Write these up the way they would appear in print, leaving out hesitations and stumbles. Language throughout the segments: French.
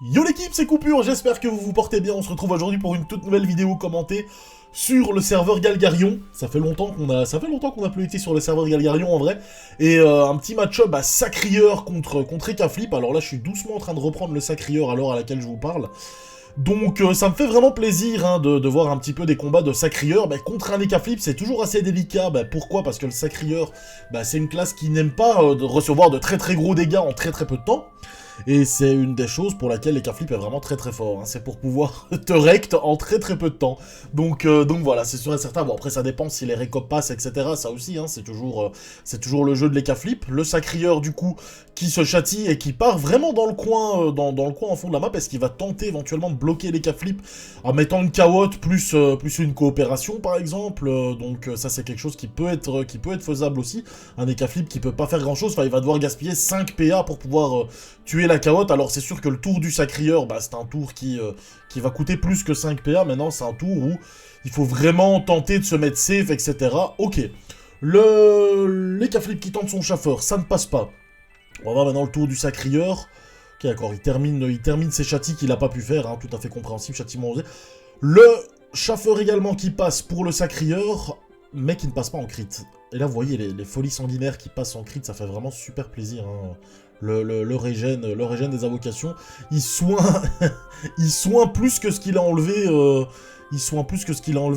Yo l'équipe, c'est Coupure, j'espère que vous vous portez bien. On se retrouve aujourd'hui pour une toute nouvelle vidéo commentée sur le serveur Galgarion. Ça fait longtemps qu'on a plus été sur le serveur Galgarion en vrai. Et un petit match-up à Sacrieur contre Ekaflip. Alors là, je suis doucement en train de reprendre le Sacrieur à l'heure à laquelle je vous parle. Donc ça me fait vraiment plaisir hein, de voir un petit peu des combats de Sacrieur. Contre un Ekaflip, c'est toujours assez délicat. Pourquoi? Parce que le Sacrieur, c'est une classe qui n'aime pas recevoir de très gros dégâts en très peu de temps. Et c'est une des choses pour laquelle l'Ekaflip est vraiment très fort. Hein. C'est pour pouvoir te rect en très peu de temps. Donc voilà, c'est sûr et certain. Bon, après, ça dépend si les récop passent, etc. Ça aussi, hein, c'est toujours le jeu de l'Ekaflip. Le Sacrieur, du coup, qui se châtie et qui part vraiment dans le coin, dans le coin en fond de la map, parce qu'il va tenter éventuellement de bloquer l'Ekaflip en mettant une cawotte plus une coopération, par exemple. Donc ça, c'est quelque chose qui peut être faisable aussi. Un Ekaflip qui peut pas faire grand-chose. Enfin, il va devoir gaspiller 5 PA pour pouvoir tuer la cawotte. Alors c'est sûr que le tour du Sacrieur, c'est un tour qui va coûter plus que 5 PA. Maintenant, c'est un tour où il faut vraiment tenter de se mettre safe, etc. Ok. L'Ekaflip qui tente son chaffeur, ça ne passe pas. On va voir maintenant le tour du Sacrieur. Ok, d'accord, il termine ses châtis qu'il n'a pas pu faire, hein, tout à fait compréhensible, châtiment osé. Le chaffeur également qui passe pour le Sacrieur, mais qui ne passe pas en crit. Et là, vous voyez, les folies sanguinaires qui passent en crit, ça fait vraiment super plaisir, hein. Le régène des invocations, il soigne plus que ce qu'il a enlevé,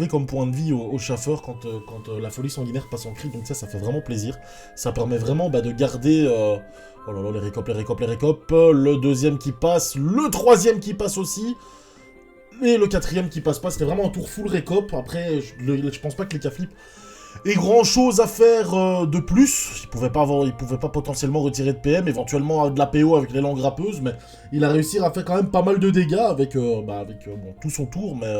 comme point de vie au chaffeur quand la folie sanguinaire passe en cri, donc ça fait vraiment plaisir. Ça permet vraiment de garder, oh là là, les récop, le deuxième qui passe, le troisième qui passe aussi, et le quatrième qui passe pas, c'était vraiment un tour full récop. Après, je pense pas que l'Ekaflip et grand chose à faire de plus. Il pouvait pas potentiellement retirer de PM, éventuellement de la PO avec l'élan grappeuse, mais il a réussi à faire quand même pas mal de dégâts avec tout son tour, mais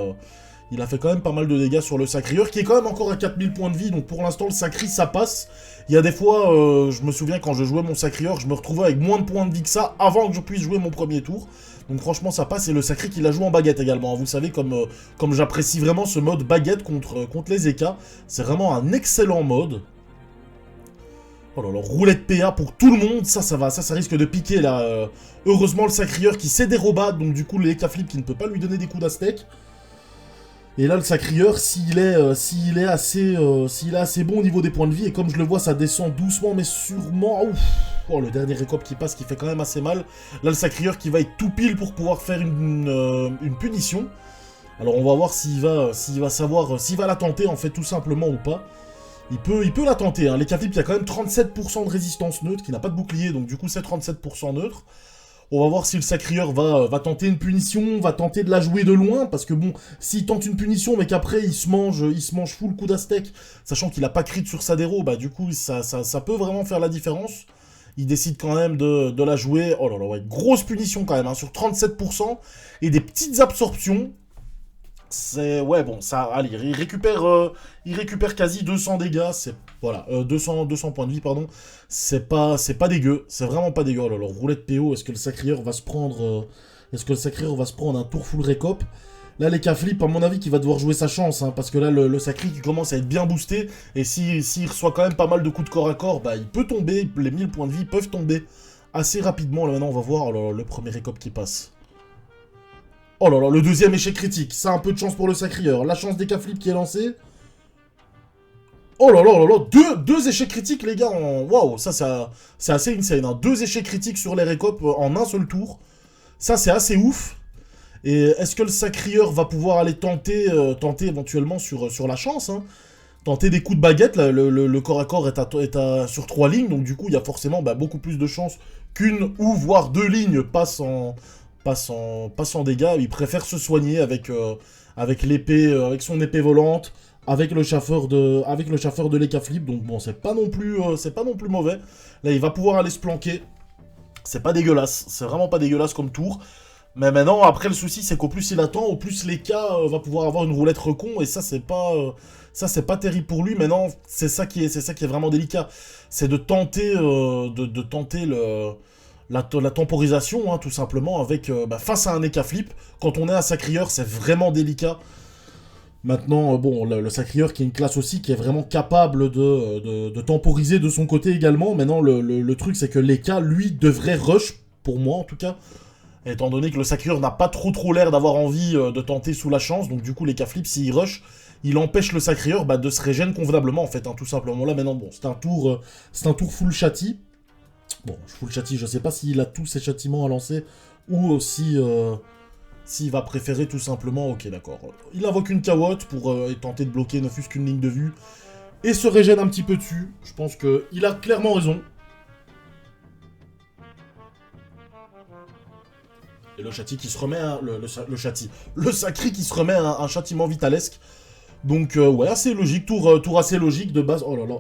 il a fait quand même pas mal de dégâts sur le Sacrieur, qui est quand même encore à 4000 points de vie, donc pour l'instant le Sacri ça passe. Il y a des fois, je me souviens quand je jouais mon Sacrieur, je me retrouvais avec moins de points de vie que ça, avant que je puisse jouer mon premier tour. Donc franchement ça passe, et le Sacri qui la joue en baguette également. Vous savez comme j'apprécie vraiment ce mode baguette contre les EK. C'est vraiment un excellent mode. Oh là là, roulette PA pour tout le monde, ça risque de piquer là. Heureusement le Sacrieur qui sait des robades, donc du coup l'Ekaflip qui ne peut pas lui donner des coups d'aztèque. Et là, le Sacrieur, s'il est assez bon au niveau des points de vie, et comme je le vois, ça descend doucement, mais sûrement. Ouf. Oh, le dernier récop qui passe, qui fait quand même assez mal. Là, le Sacrieur qui va être tout pile pour pouvoir faire une punition. Alors, on va voir s'il va la tenter, en fait, tout simplement, ou pas. Il peut la tenter, hein. L'Ekaflip, il y a quand même 37% de résistance neutre, qui n'a pas de bouclier, donc du coup, c'est 37% neutre. On va voir si le Sacrieur va tenter une punition, va tenter de la jouer de loin, parce que bon, s'il tente une punition, mais qu'après il se mange full coup d'aztèque, sachant qu'il a pas crit sur sa déro, du coup, ça peut vraiment faire la différence. Il décide quand même de la jouer. Oh là là, ouais, grosse punition quand même, hein, sur 37%, et des petites absorptions. C'est... Ouais, bon, ça... Allez, il récupère quasi 200 dégâts, c'est... Voilà, 200 points de vie, pardon. C'est pas dégueu, c'est vraiment pas dégueu. Oh là là, roulette PO, est-ce que le Sacrieur va se prendre... un tour full récop? Là, l'Ekaflip, à mon avis, qui va devoir jouer sa chance, hein, parce que là, le Sacri qui commence à être bien boosté, et s'il reçoit quand même pas mal de coups de corps à corps, il peut tomber, les 1000 points de vie peuvent tomber assez rapidement. Là, maintenant, on va voir oh là là, le premier récop qui passe. Oh là là, le deuxième échec critique. Ça a un peu de chance pour le Sacrieur. La chance d'Ekaflip qui est lancée. Oh là là là là, deux échecs critiques, les gars. Waouh, ça c'est assez insane. Hein. 2 échecs critiques sur les récop en un seul tour. Ça, c'est assez ouf. Et est-ce que le Sacrieur va pouvoir aller tenter éventuellement sur la chance, hein. Tenter des coups de baguette. Là, le corps à corps est sur 3 lignes. Donc du coup, il y a forcément beaucoup plus de chances qu'une ou voire 2 lignes passent en dégâts. Il préfère se soigner avec l'épée, avec son épée volante, avec le chaffeur de l'Ekaflip. Donc bon, c'est pas non plus mauvais. Là, il va pouvoir aller se planquer. C'est pas dégueulasse, c'est vraiment pas dégueulasse comme tour. Mais maintenant, après, le souci, c'est qu'au plus il attend, au plus l'Eka va pouvoir avoir une roulette recon, et ça, c'est pas terrible pour lui. Maintenant, c'est ça qui est vraiment délicat. C'est de tenter la temporisation, hein, tout simplement, avec face à un Ekaflip. Quand on est un Sacrieur, c'est vraiment délicat. Maintenant, bon, le Sacrieur qui est une classe aussi qui est vraiment capable de temporiser de son côté également. Maintenant, le truc, c'est que l'Eka, lui, devrait rush, pour moi en tout cas, Étant donné que le sacrieur n'a pas trop l'air d'avoir envie de tenter sous la chance, donc du coup les K-Flip, s'il rush, il empêche le sacrieur de se régénérer convenablement en fait, hein, tout simplement. Là maintenant, bon, c'est un tour full châti. Bon, full châti, je sais pas s'il a tous ses châtiments à lancer, ou si... s'il va préférer tout simplement, ok d'accord. Il invoque une cawotte pour tenter de bloquer ne fût-ce qu'une ligne de vue, et se régène un petit peu dessus. Je pense qu'il a clairement raison. Et le châti qui se remet à... Le sacri qui se remet à un châtiment vitalesque. Donc ouais, assez logique, tour assez logique de base. Oh là là.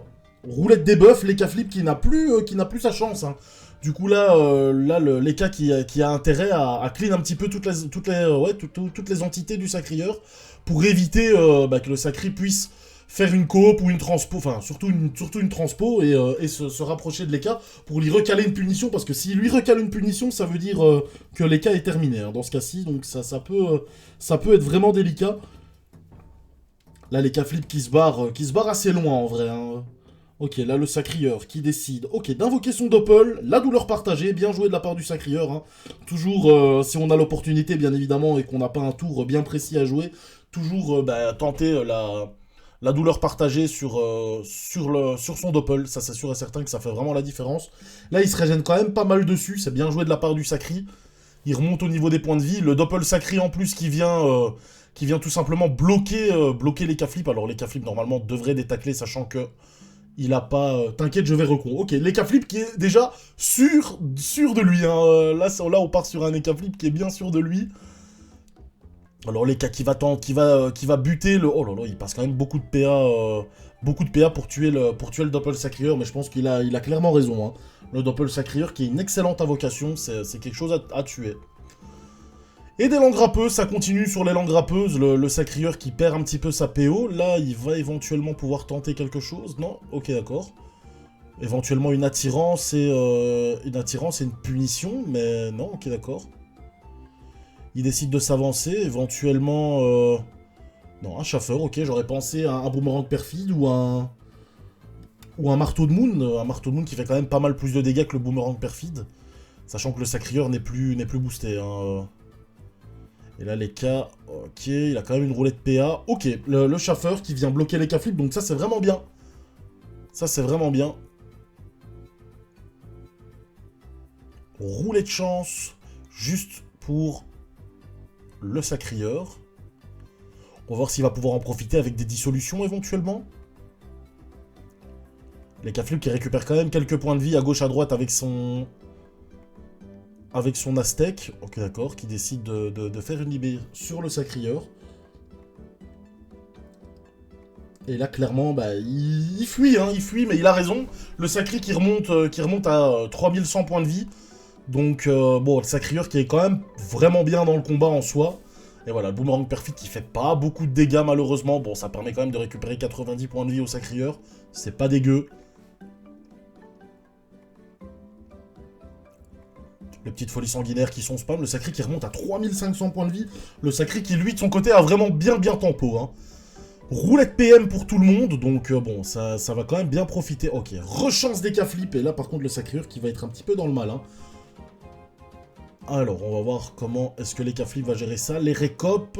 Roulette debuff, les K-Flip qui n'a plus sa chance. Hein. Du coup là, l'Eka qui a intérêt à clean un petit peu toutes les entités du sacrieur pour éviter que le sacri puisse faire une coop ou une transpo, enfin surtout une transpo et se rapprocher de l'Eka pour lui recaler une punition, parce que s'il lui recale une punition, ça veut dire que l'Eka est terminé hein, dans ce cas-ci, donc ça peut être vraiment délicat. Là les K-Flip qui se barrent assez loin en vrai. Hein. Ok, là le sacrieur qui décide, ok, d'invoquer son doppel, la douleur partagée, bien joué de la part du sacrieur. Hein. Toujours, si on a l'opportunité bien évidemment et qu'on n'a pas un tour bien précis à jouer, toujours tenter la douleur partagée sur son doppel. Ça c'est sûr et certain que ça fait vraiment la différence. Là il se régène quand même pas mal dessus, c'est bien joué de la part du sacri. Il remonte au niveau des points de vie, le doppel sacri en plus qui vient tout simplement bloquer les K-Flip. Alors les K-Flip normalement devraient détacler, sachant que il a pas... T'inquiète, je vais recon. Ok, l'Eka-Flip qui est déjà sûr de lui. Hein. Là, on part sur un Eka-Flip qui est bien sûr de lui. Alors l'Eka qui va buter le... Oh là là, il passe quand même beaucoup de PA pour tuer le Doppel Sacrieur, mais je pense qu'il a clairement raison. Hein. Le Doppel Sacrieur qui est une excellente invocation, c'est quelque chose à tuer. Et des langues râpeuses, ça continue sur les langues râpeuses, le sacrieur qui perd un petit peu sa PO, là il va éventuellement pouvoir tenter quelque chose, non? Ok d'accord. Éventuellement une attirance et une punition, mais non, ok d'accord. Il décide de s'avancer, éventuellement... Non, un chaffeur, ok, j'aurais pensé à un boomerang perfide ou un marteau de moon qui fait quand même pas mal plus de dégâts que le boomerang perfide, sachant que le sacrieur n'est plus boosté, hein. Et là, les K, ok, il a quand même une roulette PA. Ok, le chaffeur qui vient bloquer les K-Flip, donc ça, c'est vraiment bien. Ça, c'est vraiment bien. Roulette chance, juste pour le sacrieur. On va voir s'il va pouvoir en profiter avec des dissolutions, éventuellement. Les K-Flip qui récupèrent quand même quelques points de vie à gauche, à droite avec son Aztec, ok d'accord, qui décide de faire une libé sur le sacrieur. Et là, clairement, il fuit, hein, mais il a raison. Le sacri qui remonte à 3100 points de vie. Donc, bon, le sacrieur qui est quand même vraiment bien dans le combat en soi. Et voilà, le boomerang perfide qui fait pas beaucoup de dégâts, malheureusement. Bon, ça permet quand même de récupérer 90 points de vie au sacrieur. C'est pas dégueu. Les petites folies sanguinaires qui sont spam, le sacri qui remonte à 3500 points de vie, le sacri qui, lui, de son côté, a vraiment bien tempo, hein. Roulette PM pour tout le monde, donc bon, ça va quand même bien profiter. Ok, rechance des K-Flip, et là, par contre, le sacrieur qui va être un petit peu dans le mal, hein. Alors, on va voir comment est-ce que les K-Flip va gérer ça. Les récop,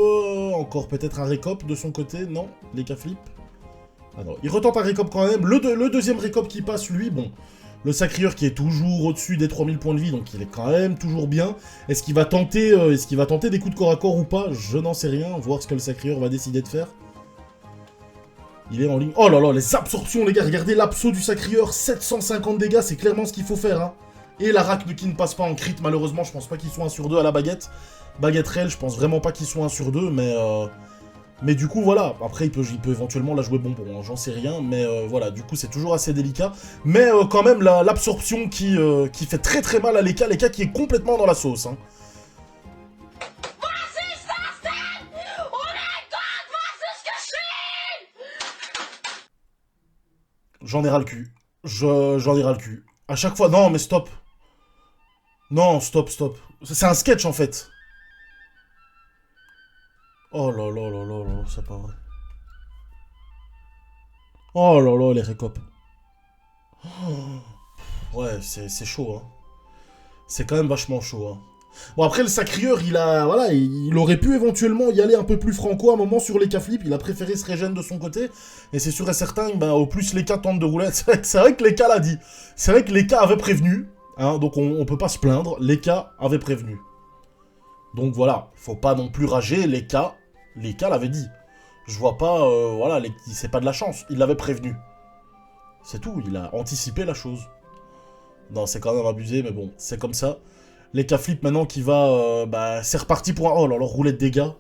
encore peut-être un récop de son côté, non? Les K-Flip. Ah non, il retente un récop quand même. Le deuxième récop qui passe, lui, bon... Le sacrieur qui est toujours au-dessus des 3000 points de vie, donc il est quand même toujours bien. Est-ce qu'il va tenter des coups de corps à corps ou pas? Je n'en sais rien. Voir ce que le sacrieur va décider de faire. Il est en ligne. Oh là là, les absorptions, les gars. Regardez l'abso du sacrieur. 750 dégâts, c'est clairement ce qu'il faut faire. Hein. Et la rack qui ne passe pas en crit, malheureusement. Je pense pas qu'ils soient 1 sur 2 à la baguette. Baguette réelle, je pense vraiment pas qu'ils soient 1 sur 2, mais du coup, voilà. Après, il peut éventuellement la jouer bonbon, hein, j'en sais rien. Mais voilà, du coup, c'est toujours assez délicat. Mais quand même, l'absorption qui fait très mal à l'Eka qui est complètement dans la sauce. Hein. J'en ai ras le cul. J'en ai ras le cul. À chaque fois... Non, mais stop. Non, stop. C'est un sketch, en fait. Oh là là là là là, c'est pas vrai. Oh là là, les récopes. Oh. Ouais, c'est chaud, hein. C'est quand même vachement chaud, hein. Bon, après, le Sacrieur, voilà, il aurait pu éventuellement y aller un peu plus franco à un moment sur les flip. Il a préféré se régénérer de son côté. Et c'est sûr et certain, ben, au plus les cas tentent de rouler. C'est vrai que les cas l'a dit. C'est vrai que les cas avaient prévenu. Hein, donc on peut pas se plaindre. Les cas avaient prévenu. Donc voilà, faut pas non plus rager. Les cas l'avaient dit. Je vois pas, voilà, c'est pas de la chance. Il l'avait prévenu. C'est tout, il a anticipé la chose. Non, c'est quand même abusé, mais bon, c'est comme ça. Les flip maintenant qui va... bah, c'est reparti pour un... Oh là là, roulette de dégâts.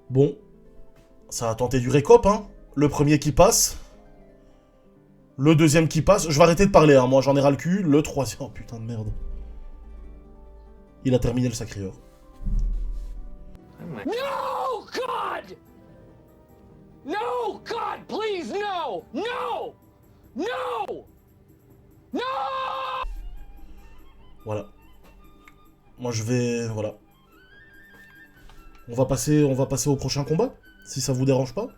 Bon. Ça a tenté du récop, hein. Le premier qui passe. Le deuxième qui passe. Je vais arrêter de parler, hein. Moi j'en ai ras le cul. Le troisième... Oh putain de merde. Il a terminé le Sacrieur. No, God! No, God, please, no! No! No! No! Voilà. Moi je vais... Voilà. On va passer au prochain combat, si ça vous dérange pas.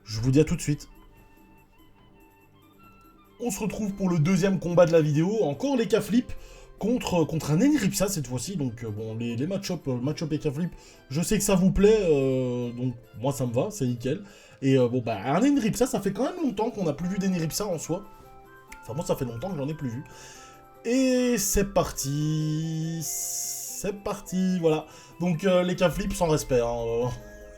Je vous dis à tout de suite. On se retrouve pour le deuxième combat de la vidéo. Encore les flip contre un Eniripsa cette fois-ci. Donc bon, les match-up et flip, je sais que ça vous plaît. Donc moi ça me va, c'est nickel. Et bon bah un Eniripsa, ça fait quand même longtemps qu'on n'a plus vu d'Eniripsa en soi. Enfin moi ça fait longtemps que j'en ai plus vu. Et c'est parti. C'est parti, voilà. Donc les flip sans respect, hein.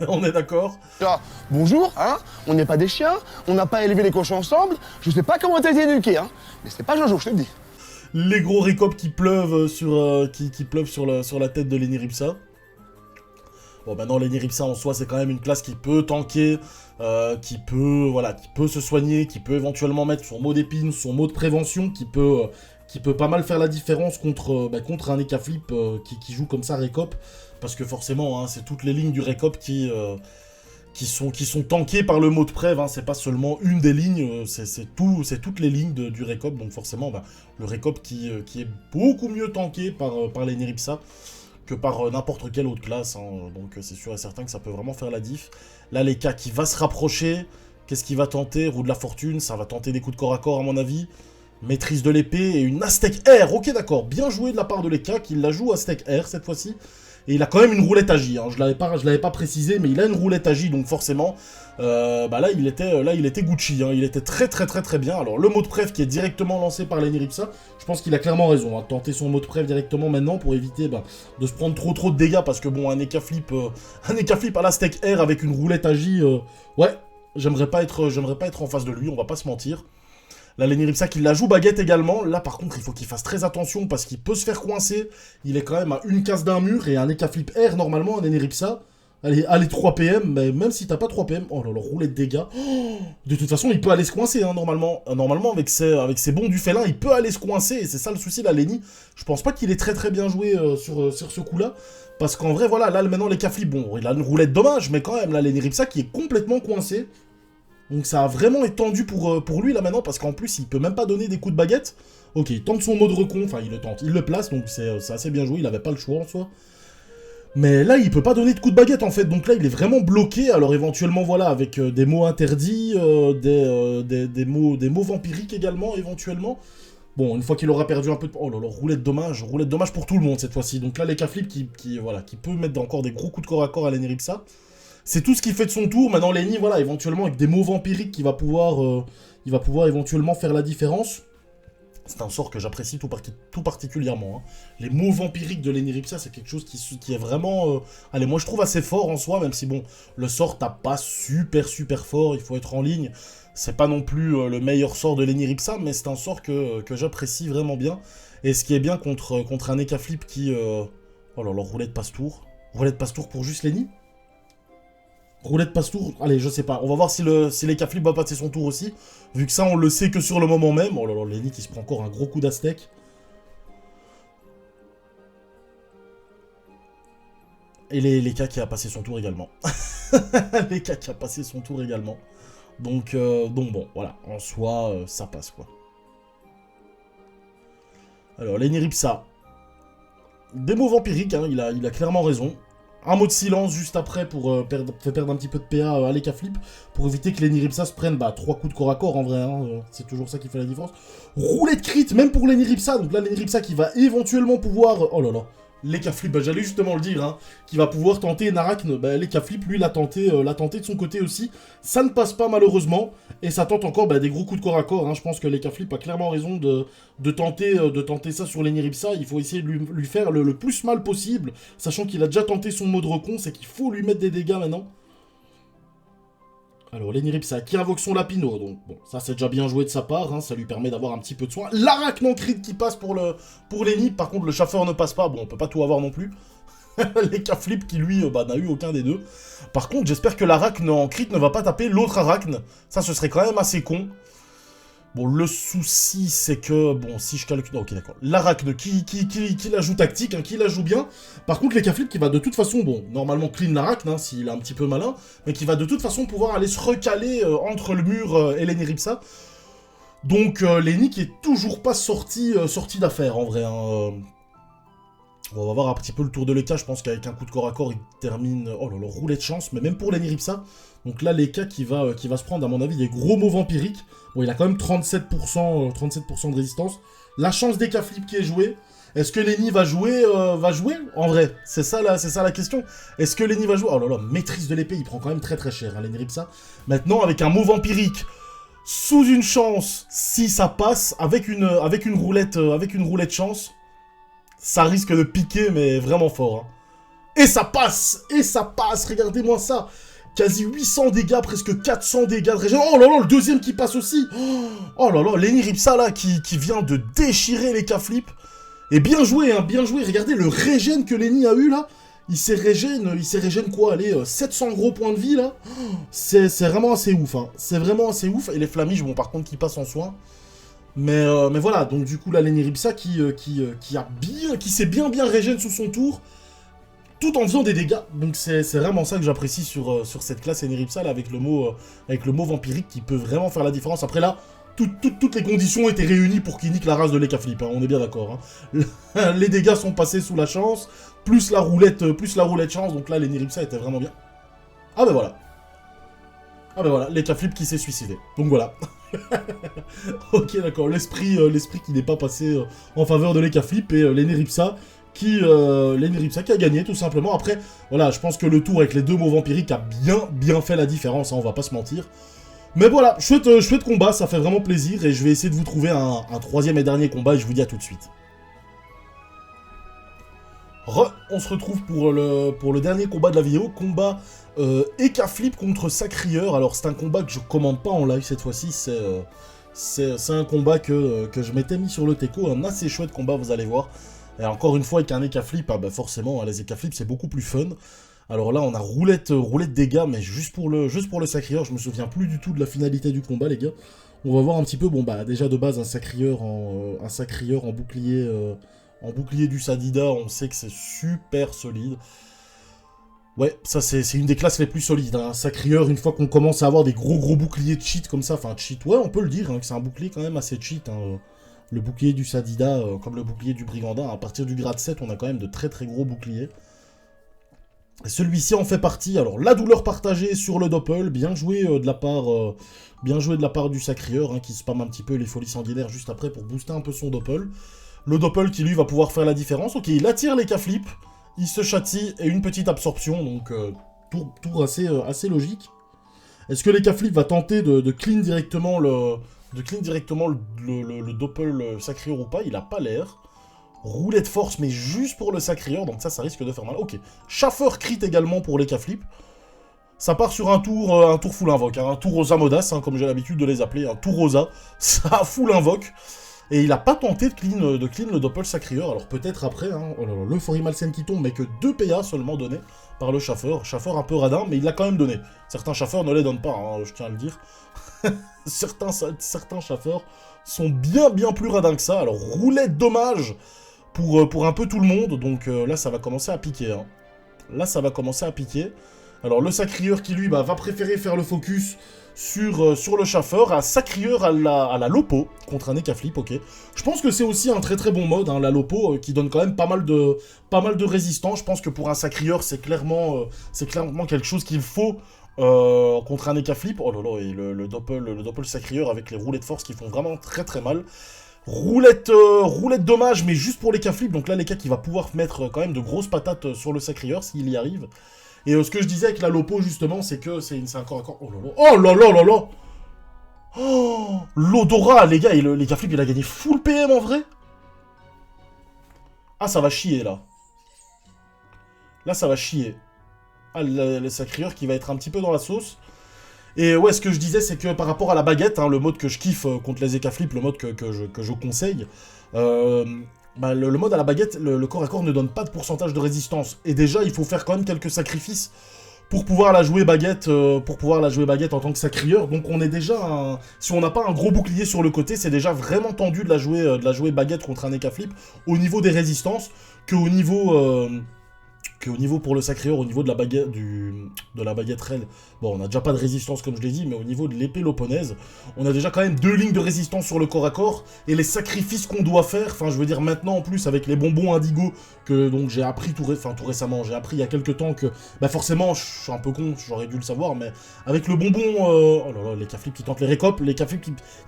On est d'accord? Ah, bonjour, hein? On n'est pas des chiens, on n'a pas élevé les cochons ensemble, je sais pas comment t'as été éduqué, hein? Mais c'est pas Jojo, je te le dis. Les gros récops qui pleuvent qui pleuvent sur la tête de l'Eniripsa. Bon, maintenant, l'Eniripsa en soi, c'est quand même une classe qui peut tanker, qui peut se soigner, qui peut éventuellement mettre son mot d'épine, son mot de prévention, qui peut pas mal faire la différence contre un flip qui joue comme ça récop. Parce que forcément, hein, c'est toutes les lignes du récop qui sont tankées par le mot de prév. Hein, c'est pas seulement une des lignes, c'est toutes les lignes du récop. Donc forcément, le récop qui est beaucoup mieux tanké par l'Eniripsa que par n'importe quelle autre classe. Hein, donc c'est sûr et certain que ça peut vraiment faire la diff. Là, les cas qui va se rapprocher, qu'est-ce qu'il va tenter? Roue de la fortune, ça va tenter des coups de corps à corps à mon avis. Maîtrise de l'épée et une Aztec R. Ok, d'accord, bien joué de la part de Leka qui la joue Aztec R cette fois-ci. Et il a quand même une roulette agie, hein. Je l'avais pas précisé, mais il a une roulette agie, donc forcément, là il était Gucci, hein. Il était très bien. Alors le mot de prév qui est directement lancé par l'Eniripsa, je pense qu'il a clairement raison, hein, tenter son mot de prév directement maintenant pour éviter de se prendre trop de dégâts, parce que bon, un Eka flip à l'Aztec R avec une roulette agie, ouais, j'aimerais pas être en face de lui, on va pas se mentir. Là, l'Eniripsa qui la joue baguette également. Là, par contre, il faut qu'il fasse très attention parce qu'il peut se faire coincer. Il est quand même à une case d'un mur et un Eka flip R, normalement, un Eniripsa. Allez, 3 PM, mais même si t'as pas 3 PM... Oh là là, roulette de dégâts. Oh, de toute façon, il peut aller se coincer, hein, normalement. Normalement, avec ses bons du félin, il peut aller se coincer. Et c'est ça le souci, là, Lenny. Je pense pas qu'il est très bien joué sur ce coup-là. Parce qu'en vrai, voilà, là, maintenant, l'Eka flip, bon, il a une roulette dommage, mais quand même, là, l'Eniripsa qui est complètement coincé. Donc ça a vraiment été tendu pour lui là maintenant, parce qu'en plus il peut même pas donner des coups de baguette. Ok, il tente son mode recon, enfin il le tente, il le place, donc c'est assez bien joué, il avait pas le choix en soi. Mais là il peut pas donner de coups de baguette en fait, donc là il est vraiment bloqué, alors éventuellement voilà, avec des mots interdits, des mots vampiriques également, éventuellement. Bon, une fois qu'il aura perdu un peu de... Oh là là, roulette dommage pour tout le monde cette fois-ci. Donc là les flip qui peut mettre encore des gros coups de corps à corps à l'Eniripsa. C'est tout ce qui fait de son tour. Maintenant, Lenny, voilà, éventuellement, avec des mots vampiriques, il va pouvoir éventuellement faire la différence. C'est un sort que j'apprécie tout particulièrement. Hein. Les mots vampiriques de l'Eniripsa, c'est quelque chose qui est vraiment... allez, moi, je trouve assez fort en soi, même si, bon, le sort tape pas super fort, il faut être en ligne. C'est pas non plus le meilleur sort de l'Eniripsa, mais c'est un sort que j'apprécie vraiment bien. Et ce qui est bien contre un Eka flip qui... Oh là là, roulette passe-tour. Roulette passe-tour pour juste Lenny. Roulette passe-tour, allez, je sais pas. On va voir si l'Eka flip va passer son tour aussi. Vu que ça, on le sait que sur le moment même. Oh là là, Lenny qui se prend encore un gros coup d'Aztec. Et l'Eka qui a passé son tour également. L'Eka qui a passé son tour également. Donc bon, voilà. En soi, ça passe, quoi. Alors, l'Eniripsa. Des mots vampiriques, hein, il a clairement raison. un mot de silence juste après pour faire perdre un petit peu de PA à l'Eka Flip, pour éviter que Lenny Ripsa se prenne 3 coups de corps à corps en vrai, hein, c'est toujours ça qui fait la différence. Roulette crit, même pour Lenny Ripsa, donc là Lenny Ripsa qui va éventuellement pouvoir... Oh là là, l'Eka Flip, j'allais justement le dire, hein, qui va pouvoir tenter Narakn, l'Eka Flip lui l'a tenté de son côté aussi, ça ne passe pas malheureusement, et ça tente encore des gros coups de corps à corps, hein. Je pense que l'Eka Flip a clairement raison de tenter ça sur Lenny Ripsa. Il faut essayer de lui faire le plus mal possible, sachant qu'il a déjà tenté son mode recon, c'est qu'il faut lui mettre des dégâts maintenant. Alors, Lenny Ripsa qui invoque son Lapino, donc bon, ça c'est déjà bien joué de sa part, hein, ça lui permet d'avoir un petit peu de soin. L'Arachne en crit qui passe pour Lenny, par contre le Schaffer ne passe pas, bon on peut pas tout avoir non plus. L'Eka Flip qui lui n'a eu aucun des deux. Par contre j'espère que l'Arachne en crit ne va pas taper l'autre Arachne, ça ce serait quand même assez con. Bon, le souci, c'est que... Bon, si je calcule... Ok, d'accord. L'Arachne qui la joue tactique, hein, qui la joue bien. Par contre, l'Eka Flip qui va de toute façon... Bon, normalement clean l'Arachne, hein, s'il est un petit peu malin. Mais qui va de toute façon pouvoir aller se recaler entre le mur et Lenny Ripsa. Donc, Lenny qui est toujours pas sorti d'affaire, en vrai. Hein. Bon, on va voir un petit peu le tour de l'Eka. Je pense qu'avec un coup de corps à corps, il termine... Oh là là, roulette de chance. Mais même pour Lenny Ripsa... Donc là, l'Eka qui va se prendre, à mon avis, des gros mots vampiriques. Bon, il a quand même 37% de résistance. La chance d'Eka Flip qui est jouée. Est-ce que Lenny va jouer en vrai, c'est ça la question. Est-ce que Lenny va jouer? Oh là là, maîtrise de l'épée, il prend quand même très très cher, hein, Lenny Ripsa. Maintenant, avec un mot vampirique, sous une chance, si ça passe, avec une roulette chance, ça risque de piquer, mais vraiment fort. Hein. Et ça passe, regardez-moi ça. Quasi 800 dégâts, presque 400 dégâts de régène. Oh là là, le deuxième qui passe aussi. Oh là là, Lenny Ripsa là, qui vient de déchirer l'Eka Flip. Et bien joué, hein, bien joué. Regardez le régène que Lenny a eu là. Il s'est régène quoi? Allez, 700 gros points de vie là. C'est vraiment assez ouf, hein. C'est vraiment assez ouf. Et les Flamiges, bon, par contre, qui passent en soin. Mais voilà, donc du coup, là, Lenny Ripsa qui s'est bien régène sous son tour. Tout en faisant des dégâts, donc c'est vraiment ça que j'apprécie sur cette classe Lenny Ripsa, là, avec le mot vampirique qui peut vraiment faire la différence. Après là, toutes les conditions étaient réunies pour qu'il nique la race de l'Eka Flip, hein, on est bien d'accord. Hein. Les dégâts sont passés sous la chance, plus la roulette chance, donc là Lenny Ripsa était vraiment bien. Ah ben voilà, l'Eka Flip qui s'est suicidé, donc voilà. Ok d'accord, l'esprit qui n'est pas passé en faveur de l'Eka Flip et Lenny Ripsa qui a gagné tout simplement. Après, voilà, je pense que le tour avec les deux mots vampiriques a bien fait la différence, hein, on va pas se mentir. Mais voilà, chouette combat, ça fait vraiment plaisir, et je vais essayer de vous trouver un troisième et dernier combat, et je vous dis à tout de suite. On se retrouve pour le dernier combat de la vidéo, combat Eka Flip contre Sacrieur. Alors c'est un combat que je commande pas en live cette fois-ci, c'est un combat que je m'étais mis sur le Teco, un assez chouette combat, vous allez voir. Et encore une fois, avec un Eka Flip, forcément, les Eka Flip, c'est beaucoup plus fun. Alors là, on a roulette dégâts, mais juste pour le Sacrieur, je me souviens plus du tout de la finalité du combat, les gars. On va voir un petit peu, bon bah, déjà de base, un Sacrieur en bouclier du Sadida, on sait que c'est super solide. Ouais, ça c'est une des classes les plus solides, hein. Un Sacrieur, une fois qu'on commence à avoir des gros boucliers de cheat comme ça, enfin cheat, ouais, on peut le dire, hein, que c'est un bouclier quand même assez cheat, hein. Le bouclier du Sadida, comme le bouclier du Brigandin, à partir du grade 7, on a quand même de très gros boucliers. Celui-ci en fait partie. Alors, la douleur partagée sur le Doppel, bien joué de la part du Sacrieur, hein, qui spam un petit peu les folies sanguinaires juste après pour booster un peu son Doppel. Le Doppel qui, lui, va pouvoir faire la différence. Ok, il attire l'Eka Flip, il se châtie, et une petite absorption, donc tour assez logique. Est-ce que l'Eka Flip va tenter de clean directement le Doppel Sacrieur ou pas? Il a pas l'air. Roulette force, mais juste pour le Sacrieur, donc ça risque de faire mal. Ok. Schaffer crit également pour l'Eka Flip. Ça part sur un tour full invoque, hein, un tour Rosa Modas, hein, comme j'ai l'habitude de les appeler, un tour Rosa. Ça full invoque. Et il a pas tenté de clean le Doppel Sacrieur, alors peut-être après, hein, oh là là, l'euphorie malsaine qui tombe, mais que 2 PA seulement donnés par le Schaffer. Schaffer un peu radin, mais il l'a quand même donné. Certains Schaffer ne les donnent pas, hein, je tiens à le dire. certains Schaffer sont bien plus radins que ça. Alors, roulette dommage pour un peu tout le monde, donc là, ça va commencer à piquer. Hein. Là, ça va commencer à piquer. Alors, le Sacrieur qui, lui, va préférer faire le focus sur le chaffeur, un sacrieur à la Lopo, contre un Ekaflip, ok. Je pense que c'est aussi un très très bon mode, hein, la Lopo, qui donne quand même pas mal de résistance. Je pense que pour un sacrieur, c'est clairement quelque chose qu'il faut contre un Ekaflip. Oh là là, et le doppel sacrieur avec les roulets de force qui font vraiment très très mal. Roulette dommage, mais juste pour l'Ekaflip. Donc là, l'Eka qui va pouvoir mettre quand même de grosses patates sur le sacrieur, s'il y arrive. Et ce que je disais avec la Lopo, justement, c'est que c'est un corps à corps. Oh là là, oh là là là là. Oh, l'odorat, les gars, l'Ekaflip, il a gagné full PM en vrai. Ah, ça va chier, là. Là, ça va chier. Ah, le sacrieur qui va être un petit peu dans la sauce. Et ouais, ce que je disais, c'est que par rapport à la baguette, hein, le mode que je kiffe contre les Ekaflip, le mode que je conseille, bah, le mode à la baguette, le corps à corps ne donne pas de pourcentage de résistance. Et déjà, il faut faire quand même quelques sacrifices pour pouvoir la jouer baguette, en tant que sacrieur. Donc on est déjà, si on n'a pas un gros bouclier sur le côté, c'est déjà vraiment tendu de la jouer baguette contre un Ekaflip au niveau des résistances qu'au niveau pour le sacrieur, au niveau de la baguette rail, bon, on n'a déjà pas de résistance comme je l'ai dit, mais au niveau de l'épée loponaise, on a déjà quand même 2 lignes de résistance sur le corps à corps, et les sacrifices qu'on doit faire, enfin je veux dire maintenant en plus avec les bonbons indigo, que donc j'ai appris tout récemment, j'ai appris il y a quelques temps que, bah forcément, je suis un peu con, j'aurais dû le savoir, mais avec le bonbon, oh là là, les Ekaflip qui tentent les récopes, il y a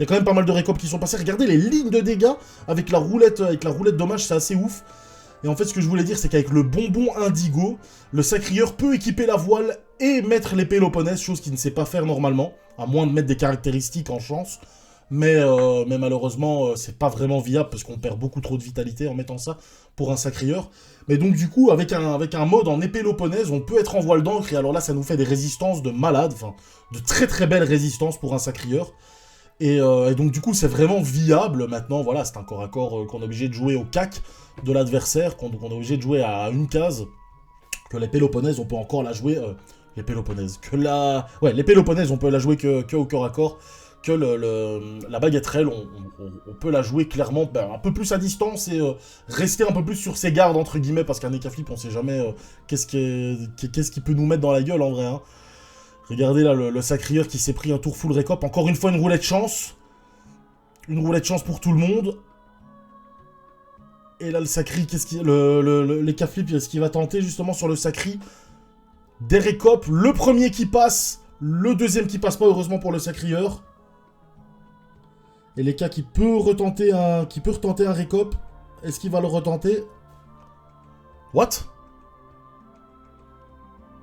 quand même pas mal de récopes qui sont passées, regardez les lignes de dégâts avec la roulette dommage, c'est assez ouf. Et en fait, ce que je voulais dire, c'est qu'avec le bonbon indigo, le sacrieur peut équiper la voile et mettre l'épée loponaise, chose qu'il ne sait pas faire normalement, à moins de mettre des caractéristiques en chance. Mais malheureusement, c'est pas vraiment viable, parce qu'on perd beaucoup trop de vitalité en mettant ça pour un sacrieur. Mais donc du coup, avec un mode en épée loponaise, on peut être en voile d'encre, et alors là, ça nous fait des résistances de malade, enfin, de très très belles résistances pour un sacrieur. Et donc du coup, c'est vraiment viable maintenant, voilà, c'est un corps à corps qu'on est obligé de jouer au cac de l'adversaire, qu'on est obligé de jouer à une case, que l'épée loponaise, on peut encore la jouer, l'épée loponaise, l'épée loponaise, on peut la jouer que au corps à corps, que la baguette rail, on peut la jouer clairement un peu plus à distance et rester un peu plus sur ses gardes, entre guillemets, parce qu'un Ekaflip, on sait jamais qu'est-ce qui peut nous mettre dans la gueule, en vrai, hein. Regardez là, le sacrieur qui s'est pris un tour full récop, encore une fois une roulette chance. Une roulette chance pour tout le monde. Et là, le sacri, l'Ekaflip, qu'est-ce qu'il va tenter justement sur le sacri? Des récopes, le premier qui passe, le deuxième qui passe pas, heureusement pour le sacrieur. Et l'Eka qui peut retenter un récop. Est-ce qu'il va le retenter? What?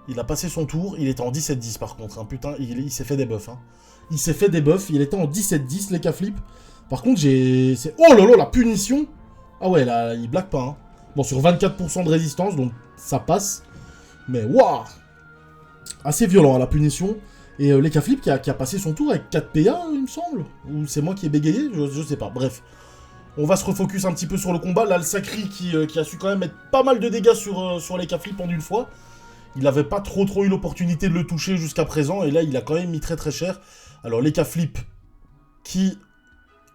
Il a passé son tour, il était en 17-10 par contre, hein. Putain, il s'est fait des buffs, hein. Il s'est fait des buffs, il était en 17-10, l'Ekaflip. Par contre, oh là là, la punition! Ah ouais, là, il blague pas, hein. Bon, sur 24% de résistance, donc ça passe. Mais waouh! Assez violent, hein, la punition. Et l'Ekaflip qui a passé son tour avec 4 PA, il me semble. Ou c'est moi qui ai bégayé, je sais pas. Bref. On va se refocus un petit peu sur le combat. Là, le Sacri qui a su quand même mettre pas mal de dégâts sur l'Ekaflip en une fois. Il n'avait pas trop eu l'opportunité de le toucher jusqu'à présent. Et là, il a quand même mis très très cher. Alors, l'Ekaflip qui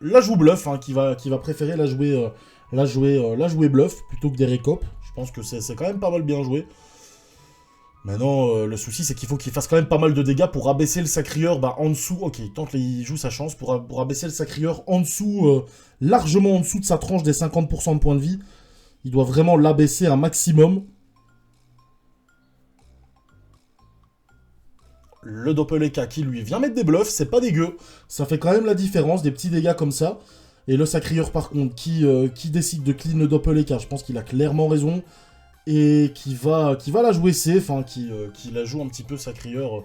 la joue bluff, hein, qui va préférer la jouer bluff plutôt que des récopes. Je pense que c'est quand même pas mal bien joué. Maintenant, le souci, c'est qu'il faut qu'il fasse quand même pas mal de dégâts pour abaisser le sacrieur en dessous. Ok, il joue sa chance pour abaisser le sacrieur en dessous, largement en dessous de sa tranche des 50% de points de vie. Il doit vraiment l'abaisser un maximum. Le Doppeleka qui, lui, vient mettre des bluffs, c'est pas dégueu. Ça fait quand même la différence, des petits dégâts comme ça. Et le sacrieur, par contre, qui décide de clean le Doppeleka, je pense qu'il a clairement raison. Et qui va la jouer safe, hein, qui la joue un petit peu sacrieur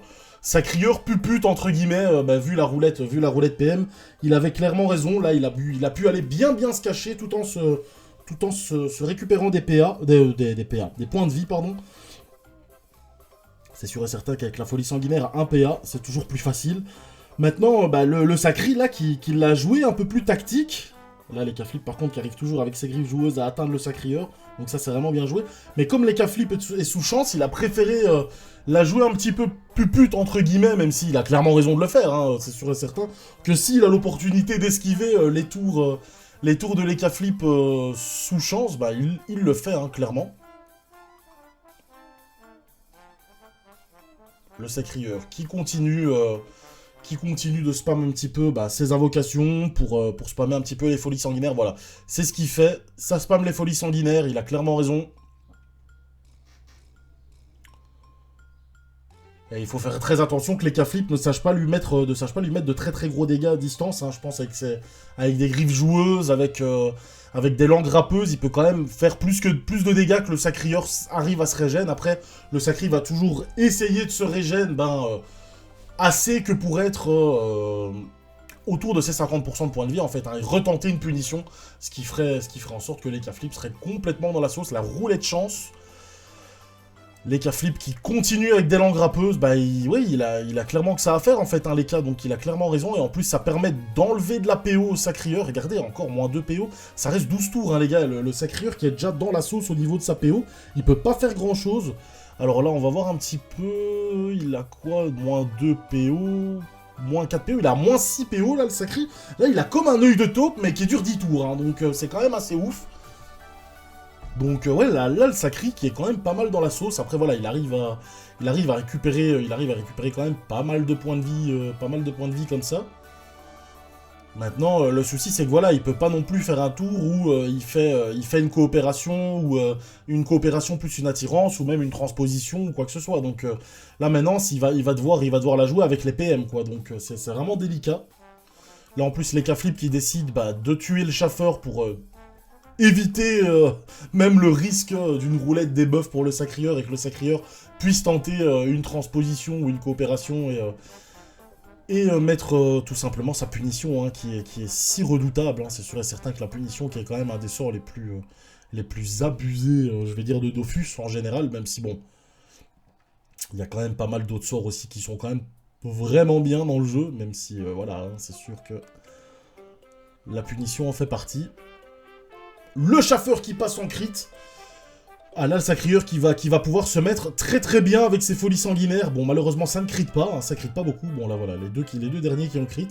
pupute, entre guillemets, vu la roulette PM. Il avait clairement raison, là, il a pu aller bien se cacher tout en se récupérant des PA, des points de vie, pardon. C'est sûr et certain qu'avec la folie sanguinaire à 1 PA, c'est toujours plus facile. Maintenant, le Sacri, là, qui l'a joué un peu plus tactique. Là, l'Ekaflip, par contre, qui arrive toujours avec ses griffes joueuses à atteindre le sacrieur. Donc ça, c'est vraiment bien joué. Mais comme l'Ekaflip est sous chance, il a préféré la jouer un petit peu pupute, entre guillemets, même s'il a clairement raison de le faire, hein, c'est sûr et certain, que s'il a l'opportunité d'esquiver les tours de l'Ekaflip sous chance, il le fait, hein, clairement. Le sacrieur qui continue qui continue de spam un petit peu ses invocations pour spammer un petit peu les folies sanguinaires. Voilà, c'est ce qu'il fait. Ça spamme les folies sanguinaires, il a clairement raison. Et il faut faire très attention que les K-Flip ne sachent pas lui mettre de très très gros dégâts à distance. Hein. Je pense avec des griffes joueuses, avec des langues râpeuses, il peut quand même faire plus de dégâts que le Sacrieur arrive à se régène. Après, le Sacri va toujours essayer de se régène assez que pour être autour de ses 50% de points de vie en fait. Hein, et retenter une punition, ce qui ferait en sorte que les K-Flip seraient complètement dans la sauce, la roulette chance. Les K-Flip qui continuent avec des langues râpeuses, il a clairement que ça à faire en fait, hein, les K, donc il a clairement raison, et en plus ça permet d'enlever de la PO au Sacrieur. Regardez, encore moins 2 PO, ça reste 12 tours, hein, les gars, le Sacrieur qui est déjà dans la sauce au niveau de sa PO, il peut pas faire grand chose. Alors là, on va voir un petit peu, il a quoi, moins 2 PO, moins 4 PO, il a moins 6 PO là, le Sacri. Là, il a comme un œil de taupe, mais qui dure 10 tours, hein, donc c'est quand même assez ouf. Donc ouais, là le Sacri qui est quand même pas mal dans la sauce. Après voilà, il arrive à récupérer quand même pas mal de points de vie, comme ça. Maintenant, le souci c'est que voilà, il peut pas non plus faire un tour où il fait une coopération ou une coopération plus une attirance ou même une transposition ou quoi que ce soit. Donc là maintenant, il va devoir la jouer avec les PM quoi. Donc c'est vraiment délicat. Là en plus les K-Flip qui décident de tuer le Chaffer pour éviter même le risque d'une roulette debuff pour le Sacrieur et que le Sacrieur puisse tenter une transposition ou une coopération et mettre tout simplement sa punition, hein, qui est si redoutable. Hein, c'est sûr et certain que la punition qui est quand même un des sorts les plus abusés, je vais dire, de Dofus en général, même si bon, il y a quand même pas mal d'autres sorts aussi qui sont quand même vraiment bien dans le jeu, même si voilà, hein, c'est sûr que la punition en fait partie. Le Chaffer qui passe en crit. Ah là, le Sacrieur qui va pouvoir se mettre très très bien avec ses folies sanguinaires. Bon, malheureusement, ça ne crit pas, hein, ça crit pas beaucoup. Bon, là, voilà, les deux derniers qui ont crit.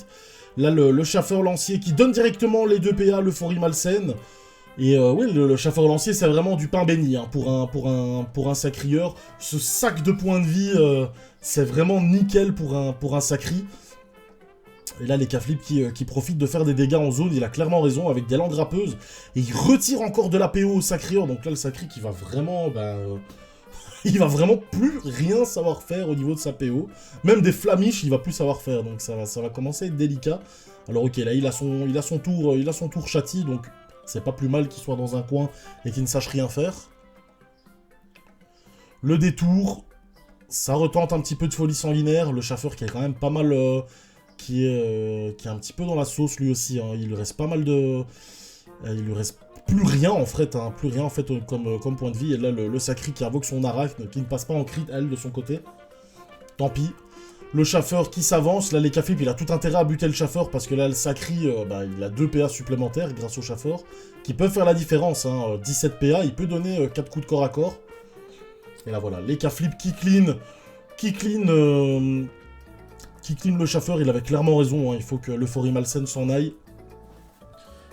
Là, le Chaffer lancier qui donne directement les 2 PA, l'euphorie malsaine. Et oui, le Chaffer lancier, c'est vraiment du pain béni, hein, pour un Sacrieur. Ce sac de points de vie, c'est vraiment nickel pour un Sacri. Et là, les K-Flip qui profitent de faire des dégâts en zone, il a clairement raison, avec des langues râpeuses. Et il retire encore de la PO au Sacrieur. Donc là, le Sacri qui va vraiment... il va vraiment plus rien savoir faire au niveau de sa PO. Même des flamiches, il va plus savoir faire. Donc ça va commencer à être délicat. Alors ok, là, il a son tour châti. Donc c'est pas plus mal qu'il soit dans un coin et qu'il ne sache rien faire. Le détour, ça retente un petit peu de folie sanguinaire. Le Chaffer qui est quand même pas mal... qui est un petit peu dans la sauce lui aussi, hein. Il lui reste pas mal de... il lui reste plus rien en fait, hein. Plus rien en fait comme point de vie. Et là le Sacri qui invoque son arachne, qui ne passe pas en crit elle de son côté. Tant pis. Le Chaffer qui s'avance, là les K-Flip il a tout intérêt à buter le Chaffer parce que là le Sacri il a 2 PA supplémentaires grâce au Chaffer qui peuvent faire la différence, hein. 17 PA, il peut donner 4 coups de corps à corps. Et là voilà, les K-Flip qui clean le Chaffer, il avait clairement raison, hein, il faut que l'euphorie malsaine s'en aille.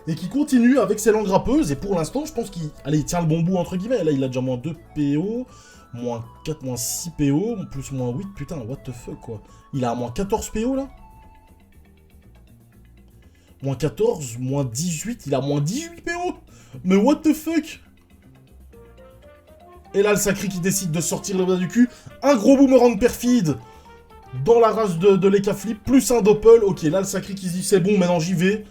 Et qui continue avec ses langues râpeuses, et pour l'instant, je pense qu'il tient le bon bout, entre guillemets. Là, il a déjà moins 2 PO, moins 4, moins 6 PO, plus moins 8, putain, what the fuck, quoi. Il a moins 14 PO, là. Moins 14, moins 18, il a moins 18 PO. Mais what the fuck. Et là, le Sacri qui décide de sortir le bas du cul. Un gros boomerang perfide dans la race de les K-Flip, plus un doppel. Ok, là, le Sacri qui se dit, c'est bon, maintenant j'y vais.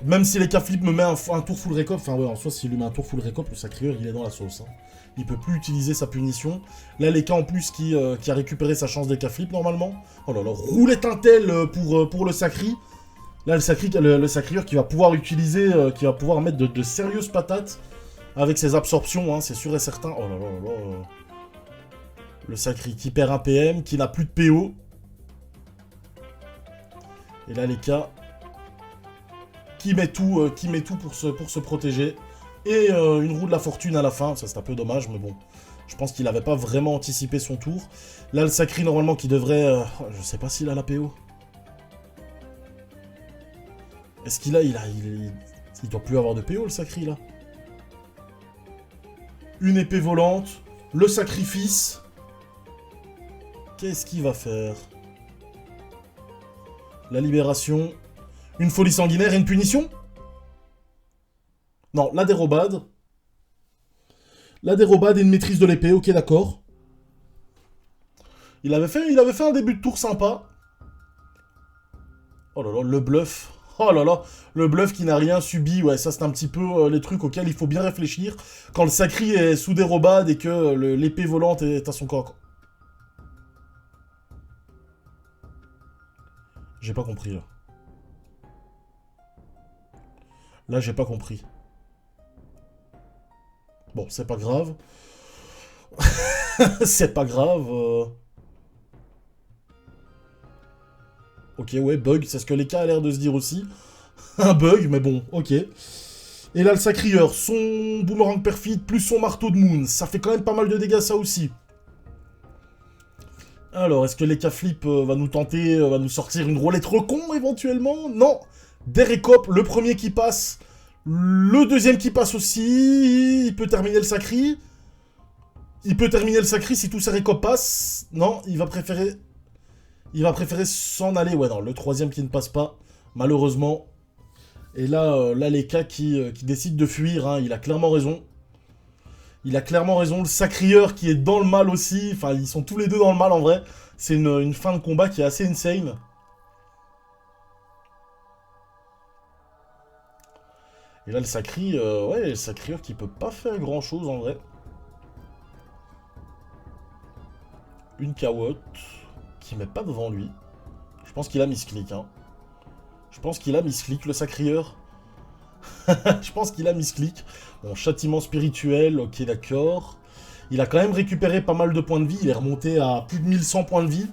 Même si les K-Flip me met un tour full récop, enfin ouais, en soi, s'il lui met un tour full récop, le Sacrieur, il est dans la sauce. Hein. Il peut plus utiliser sa punition. Là, les K en plus qui a récupéré sa chance des K-Flip, normalement. Oh là là, roulette intel pour le Sacri. Là, le Sacrieur qui va pouvoir utiliser, qui va pouvoir mettre de sérieuses patates avec ses absorptions, hein, c'est sûr et certain. Oh là là là là. Le Sacri qui perd un PM, qui n'a plus de PO. Et là, les K qui met tout pour se protéger. Et une roue de la fortune à la fin. Ça, c'est un peu dommage, mais bon. Je pense qu'il n'avait pas vraiment anticipé son tour. Là, le Sacri, normalement, qui devrait... je sais pas s'il a la PO. Est-ce qu'il a... Il doit plus avoir de PO, le Sacri, là. Une épée volante. Le sacrifice. Qu'est-ce qu'il va faire? La libération. Une folie sanguinaire et une punition? Non, la dérobade. La dérobade et une maîtrise de l'épée, ok, d'accord. Il avait fait un début de tour sympa. Oh là là, le bluff. Oh là là, le bluff qui n'a rien subi. Ouais, ça c'est un petit peu les trucs auxquels il faut bien réfléchir. Quand le sacri est sous dérobade et que l'épée volante est à son corps. J'ai pas compris là. Là, j'ai pas compris. Bon, c'est pas grave. C'est pas grave. Ok, ouais, bug, c'est ce que Leka a l'air de se dire aussi. Un bug, mais bon, ok. Et là, le sacrieur, son boomerang perfide plus son marteau de moon. Ça fait quand même pas mal de dégâts, ça aussi. Alors, est-ce que Leka Flip va nous tenter, va nous sortir une roulette recon, éventuellement? Non. Des récopes, le premier qui passe, le deuxième qui passe aussi. Il peut terminer le sacri. Il peut terminer le sacri si tous ses récopes passent. Non, il va préférer... Il va préférer s'en aller. Ouais, non, le troisième qui ne passe pas, malheureusement. Et là, Leka qui décide de fuir, hein, il a clairement raison. Il a clairement raison. Le sacrieur qui est dans le mal aussi. Enfin, ils sont tous les deux dans le mal, en vrai. C'est une fin de combat qui est assez insane. Et là, le sacri... ouais, le sacrieur qui peut pas faire grand-chose, en vrai. Une cawotte... qui met pas devant lui. Je pense qu'il a misclick, hein. Je pense qu'il a misclick, le sacrieur. Je pense qu'il a misclick. Bon, châtiment spirituel, ok, d'accord. Il a quand même récupéré pas mal de points de vie. Il est remonté à plus de 1100 points de vie.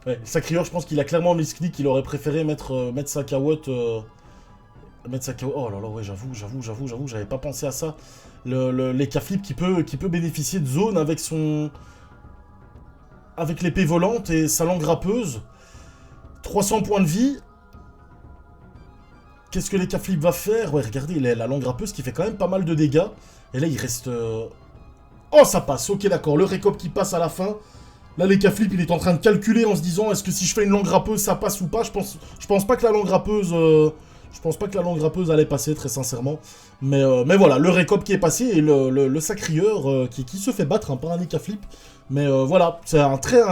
Ouais, le sacrieur, je pense qu'il a clairement misclick. Il aurait préféré mettre sa cawotte... mettre sa cawotte... Oh là là, ouais, j'avoue, j'avais pas pensé à ça. Leka Flip qui peut bénéficier de zone avec son... avec l'épée volante et sa langue râpeuse. 300 points de vie. Qu'est-ce que Leka Flip va faire? Ouais, regardez, il a la langue râpeuse qui fait quand même pas mal de dégâts. Et là, il reste... Oh, ça passe. Ok, d'accord. Le récop qui passe à la fin. Là, Leka Flip, il est en train de calculer en se disant, est-ce que si je fais une langue râpeuse, ça passe ou pas? Je pense pas que la langue râpeuse... je pense pas que la langue râpeuse allait passer, très sincèrement. Mais voilà, le récop qui est passé et le sacrieur qui se fait battre, hein, par un Leka Flip. Mais voilà, c'est un très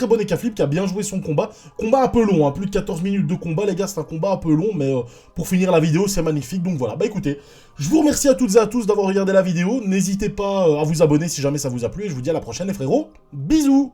bon Leka Flip qui a bien joué son combat. Combat un peu long, hein, plus de 14 minutes de combat, les gars, c'est un combat un peu long, mais pour finir la vidéo, c'est magnifique. Donc voilà, bah écoutez, je vous remercie à toutes et à tous d'avoir regardé la vidéo. N'hésitez pas à vous abonner si jamais ça vous a plu, et je vous dis à la prochaine les frérots. Bisous!